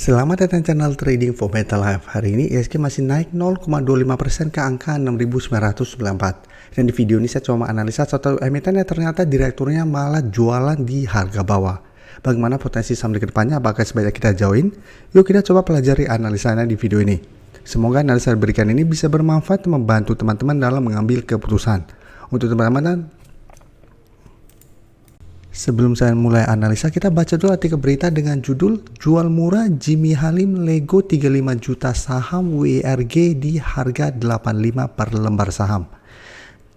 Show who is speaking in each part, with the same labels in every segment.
Speaker 1: Selamat datang channel Trading for Better Life. Hari ini ISG masih naik 0,25% ke angka 6.994. Dan di video ini saya coba analisa satu emiten yang ternyata direkturnya malah jualan di harga bawah. Bagaimana potensi saham di kedepannya? Apakah sebaiknya kita join? Yuk kita coba pelajari analisanya di video ini. Semoga analisa yang diberikan ini bisa bermanfaat dan membantu teman-teman dalam mengambil keputusan. Untuk teman-teman, sebelum saya mulai analisa, kita baca dulu artikel berita dengan judul Jual murah Jimmy Halim Lego 35 juta saham WRG di harga 85 per lembar saham.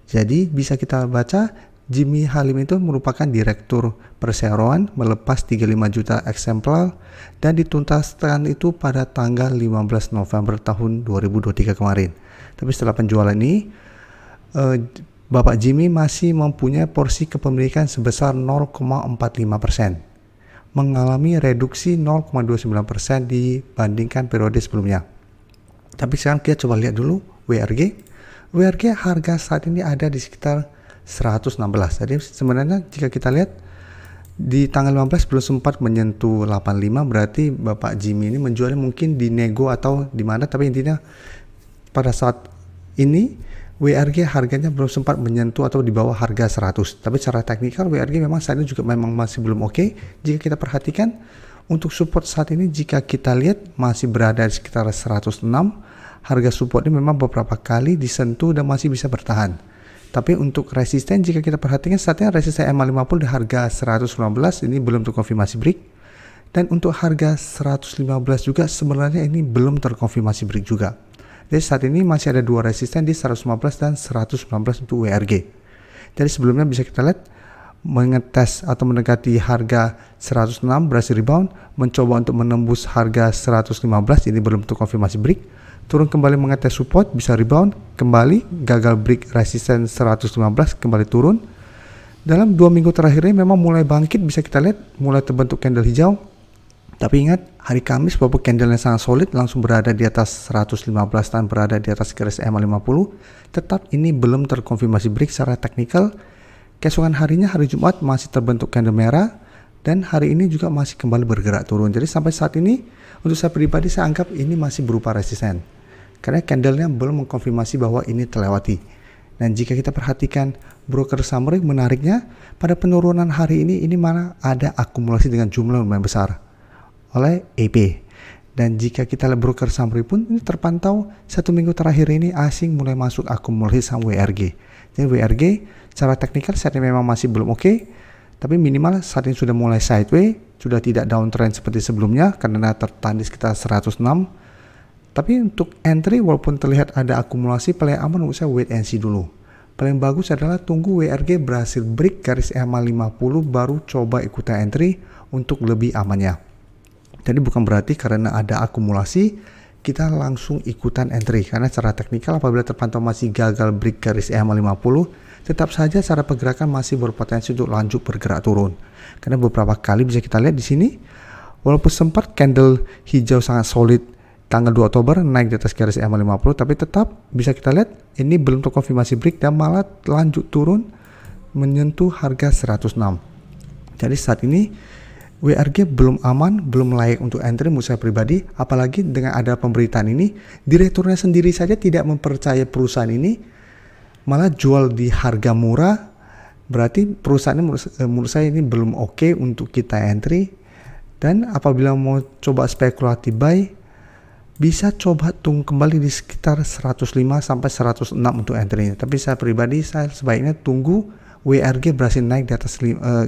Speaker 1: Jadi bisa kita baca, Jimmy Halim itu merupakan direktur perseroan, melepas 35 juta eksemplar dan dituntaskan itu pada tanggal 15 November tahun 2023 kemarin. Tapi setelah penjualan ini, Bapak Jimmy masih mempunyai porsi kepemilikan sebesar 0,45%, mengalami reduksi 0,29% dibandingkan periode sebelumnya. Tapi sekarang kita coba lihat dulu WRG. WRG harga saat ini ada di sekitar 116. Jadi sebenarnya jika kita lihat di tanggal 15 belum sempat menyentuh 85, berarti Bapak Jimmy ini menjualnya mungkin di nego atau di mana, tapi intinya pada saat ini WRG harganya belum sempat menyentuh atau di bawah harga 100. Tapi secara teknikal WRG memang saat ini juga memang masih belum oke. Jika kita perhatikan untuk support saat ini, jika kita lihat masih berada di sekitar 106. Harga support ini memang beberapa kali disentuh dan masih bisa bertahan. Tapi untuk resisten, jika kita perhatikan saat ini resisten MA50 di harga 119 ini belum terkonfirmasi break. Dan untuk harga 115 juga sebenarnya ini belum terkonfirmasi break juga. Jadi saat ini masih ada dua resisten di 115 dan 119 untuk WRG. Jadi sebelumnya bisa kita lihat mengetes atau mendekati harga 106 berhasil rebound, mencoba untuk menembus harga 115 ini belum terkonfirmasi break, turun kembali mengetes support bisa rebound, kembali gagal break resisten 115 kembali turun. Dalam 2 minggu terakhir ini memang mulai bangkit, bisa kita lihat mulai terbentuk candle hijau. Tapi ingat, hari Kamis walaupun candle-nya sangat solid langsung berada di atas 115 dan berada di atas garis MA50, tetap ini belum terkonfirmasi break secara teknikal. Keesokan harinya hari Jumat masih terbentuk candle merah dan hari ini juga masih kembali bergerak turun. Jadi sampai saat ini untuk saya pribadi saya anggap ini masih berupa resisten karena candle-nya belum mengkonfirmasi bahwa ini terlewati. Dan jika kita perhatikan broker summary, menariknya pada penurunan hari ini malah ada akumulasi dengan jumlah lumayan besar oleh EP. Dan jika kita lihat broker summary pun ini terpantau 1 minggu terakhir ini asing mulai masuk akumulasi saham WRG. Jadi WRG secara teknikal saat ini memang masih belum oke, tapi minimal saat ini sudah mulai sideways, sudah tidak downtrend seperti sebelumnya karena tertahan di sekitar 106. Tapi untuk entry walaupun terlihat ada akumulasi, paling aman menurut saya wait and see dulu. Paling bagus adalah tunggu WRG berhasil break garis MA50 baru coba ikutan entry untuk lebih amannya. Jadi bukan berarti karena ada akumulasi kita langsung ikutan entry, karena secara teknikal apabila terpantau masih gagal break garis MA50, tetap saja secara pergerakan masih berpotensi untuk lanjut bergerak turun. Karena beberapa kali bisa kita lihat di sini walaupun sempat candle hijau sangat solid tanggal 2 Oktober naik di atas garis MA50, tapi tetap bisa kita lihat ini belum terkonfirmasi break dan malah lanjut turun menyentuh harga 106. Jadi saat ini WRG belum aman, belum layak untuk entry menurut saya pribadi, apalagi dengan ada pemberitaan ini, direkturnya sendiri saja tidak mempercayai perusahaan ini, malah jual di harga murah, berarti perusahaan ini menurut saya ini belum oke untuk kita entry. Dan apabila mau coba spekulatif buy, bisa coba tunggu kembali di sekitar 105 sampai 106 untuk entry-nya. Tapi saya pribadi saya sebaiknya tunggu WRG berhasil naik di atas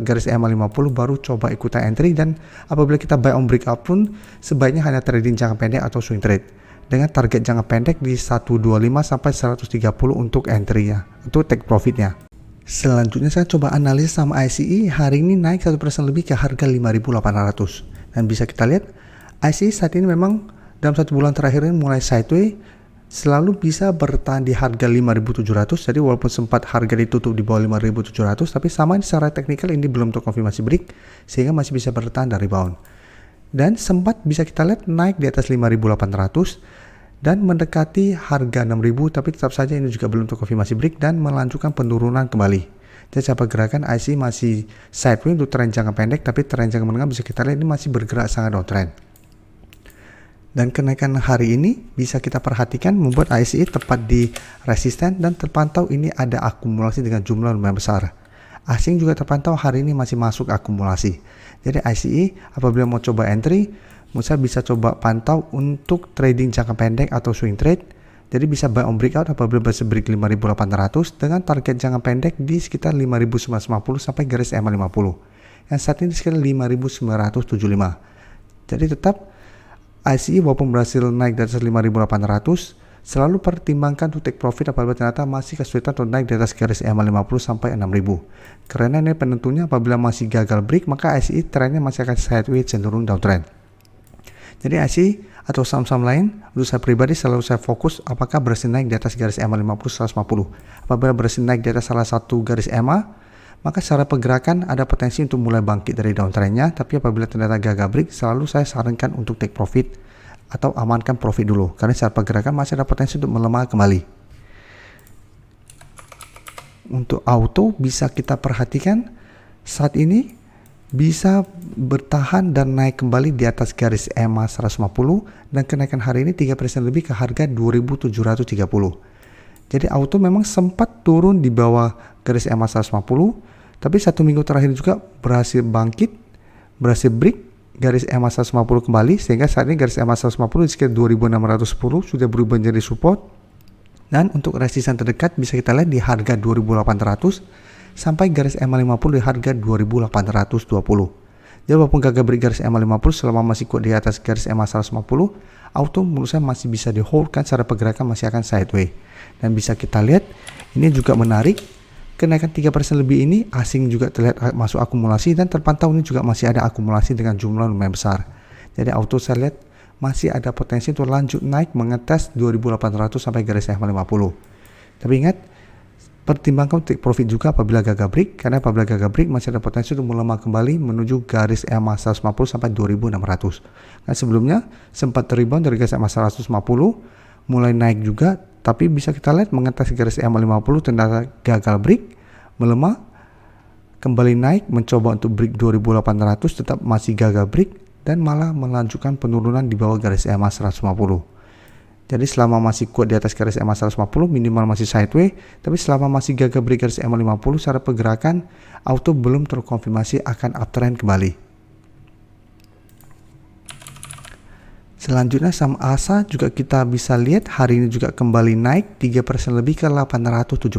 Speaker 1: garis MA50 baru coba ikutan entry. Dan apabila kita buy on breakout pun sebaiknya hanya trading jangka pendek atau swing trade dengan target jangka pendek di 125 sampai 130 untuk entry-nya, untuk take profit-nya. Selanjutnya saya coba analisis sama ICE. Hari ini naik 1% lebih ke harga 5.800. Dan bisa kita lihat ICE saat ini memang dalam 1 bulan terakhir ini mulai sideways, selalu bisa bertahan di harga 5.700. Jadi walaupun sempat harga ditutup di bawah 5.700, tapi sama secara teknikal ini belum terkonfirmasi break sehingga masih bisa bertahan dari rebound. Dan sempat bisa kita lihat naik di atas 5.800 dan mendekati harga 6.000, tapi tetap saja ini juga belum terkonfirmasi break dan melanjutkan penurunan kembali. Jadi secara pergerakan IC masih sideways untuk tren jangka pendek, tapi tren jangka menengah bisa kita lihat ini masih bergerak sangat downtrend. Dan kenaikan hari ini bisa kita perhatikan membuat ICE tepat di resisten dan terpantau ini ada akumulasi dengan jumlah lumayan besar. Asing juga terpantau hari ini masih masuk akumulasi. Jadi ICE apabila mau coba entry, Musa bisa coba pantau untuk trading jangka pendek atau swing trade. Jadi bisa buy on breakout apabila berhasil break 5.800 dengan target jangka pendek di sekitar 5.950 sampai garis EMA 50. Yang saat ini sekitar 5.975. Jadi tetap ICE walaupun berhasil naik di atas 5.800, selalu pertimbangkan untuk take profit apabila ternyata masih kesulitan untuk naik di atas garis EMA 50 sampai 6.000. Karena ini penentunya apabila masih gagal break, maka ICE trennya masih akan sideways cenderung downtrend. Jadi ICE atau saham-saham lain, untuk saya pribadi selalu saya fokus apakah berhasil naik di atas garis EMA 50 150. Apabila berhasil naik di atas salah satu garis EMA, maka secara pergerakan ada potensi untuk mulai bangkit dari downtrendnya, tapi apabila ternyata gagal break, selalu saya sarankan untuk take profit atau amankan profit dulu, karena secara pergerakan masih ada potensi untuk melemah kembali. Untuk auto bisa kita perhatikan saat ini bisa bertahan dan naik kembali di atas garis EMA 150 dan kenaikan hari ini 3% lebih ke harga 2.730. Jadi auto memang sempat turun di bawah garis EMA 150, tapi 1 minggu terakhir juga berhasil bangkit, berhasil break garis EMA 150 kembali, sehingga saat ini garis EMA 150 di sekitar 2.610 sudah berubah menjadi support. Dan untuk resisten terdekat bisa kita lihat di harga 2.800 sampai garis EMA 50 di harga 2.820. Jadi walaupun gagal break garis EMA 50 selama masih kuat di atas garis EMA 150, auto menurut saya masih bisa di hold kan, secara pergerakan masih akan sideways. Dan bisa kita lihat ini juga menarik, kenaikan 3% lebih ini asing juga terlihat masuk akumulasi dan terpantau ini juga masih ada akumulasi dengan jumlah lumayan besar. Jadi auto saya lihat masih ada potensi untuk lanjut naik mengetes 2.800 sampai garis EMA 50. Tapi ingat, pertimbangkan take profit juga apabila gagal break, karena apabila gagal break masih ada potensi untuk melemah kembali menuju garis EMA 150 sampai 2.600. Nah, sebelumnya sempat rebound dari garis EMA 150, mulai naik juga, tapi bisa kita lihat mengetes garis EMA 50 ternyata gagal break, melemah, kembali naik, mencoba untuk break 2.800 tetap masih gagal break dan malah melanjutkan penurunan di bawah garis EMA 150. Jadi selama masih kuat di atas garis EMA 150 minimal masih sideways, tapi selama masih gagal break garis EMA 50 secara pergerakan auto belum terkonfirmasi akan uptrend kembali. Selanjutnya saham ASA juga kita bisa lihat hari ini juga kembali naik 3% lebih ke 870.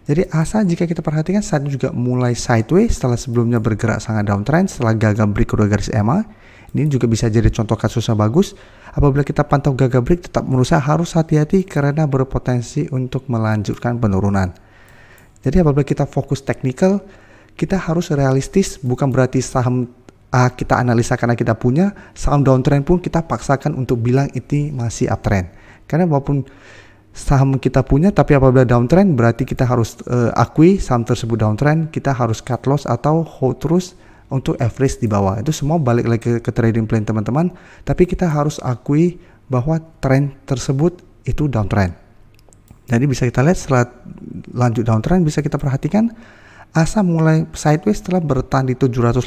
Speaker 1: Jadi ASA jika kita perhatikan saat ini juga mulai sideways setelah sebelumnya bergerak sangat downtrend setelah gagal break kedua garis EMA. Ini juga bisa jadi contoh kasus yang bagus. Apabila kita pantau gagal break, tetap menurut saya harus hati-hati karena berpotensi untuk melanjutkan penurunan. Jadi apabila kita fokus technical, kita harus realistis, bukan berarti saham kita analisa karena kita punya, saham downtrend pun kita paksakan untuk bilang itu masih uptrend. Karena walaupun saham kita punya, tapi apabila downtrend berarti kita harus akui saham tersebut downtrend, kita harus cut loss atau hold terus untuk average di bawah. Itu semua balik lagi ke trading plan teman-teman, tapi kita harus akui bahwa tren tersebut itu downtrend. Jadi bisa kita lihat setelah lanjut downtrend bisa kita perhatikan ASA mulai sideways setelah bertahan di 780,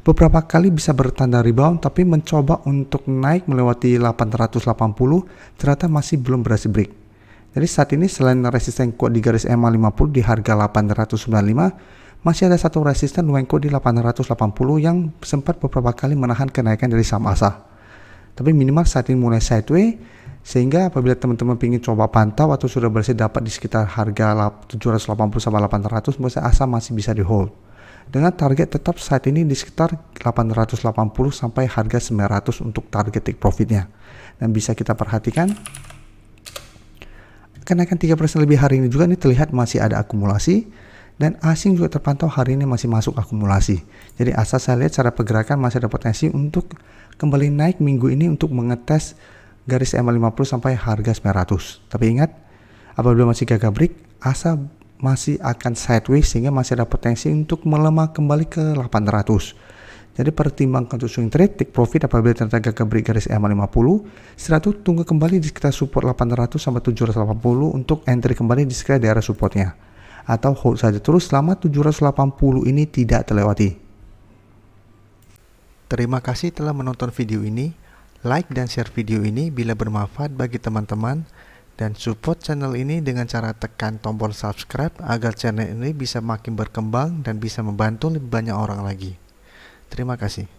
Speaker 1: beberapa kali bisa bertanda rebound tapi mencoba untuk naik melewati 880 ternyata masih belum berhasil break. Jadi saat ini selain resisten kuat di garis EMA 50 di harga 895, masih ada satu resisten lumayan kuat di 880 yang sempat beberapa kali menahan kenaikan dari saham ASA. Tapi minimal saat ini mulai sideways, sehingga apabila teman-teman ingin coba pantau atau sudah berhasil dapat di sekitar harga 780 sampai 800, menurut saya ASA masih bisa di hold. Dengan target tetap saat ini di sekitar 880 sampai harga 900 untuk target take profitnya. Dan bisa kita perhatikan kenaikan 3% lebih hari ini juga ini terlihat masih ada akumulasi dan asing juga terpantau hari ini masih masuk akumulasi. Jadi ASA saya lihat secara pergerakan masih ada potensi untuk kembali naik minggu ini untuk mengetes garis EMA 50 sampai harga 900. Tapi ingat, apabila masih gagal break, ASA masih akan sideways sehingga masih ada potensi untuk melemah kembali ke 800. Jadi pertimbangkan untuk swing trade, take profit apabila ternyata gagal break garis EMA 50. Setelah itu tunggu kembali di sekitar support 800 sampai 780 untuk entry kembali di sekitar daerah supportnya. Atau hold saja terus selama 780 ini tidak terlewati. Terima kasih telah menonton video ini. Like dan share video ini bila bermanfaat bagi teman-teman, dan support channel ini dengan cara tekan tombol subscribe agar channel ini bisa makin berkembang dan bisa membantu lebih banyak orang lagi. Terima kasih.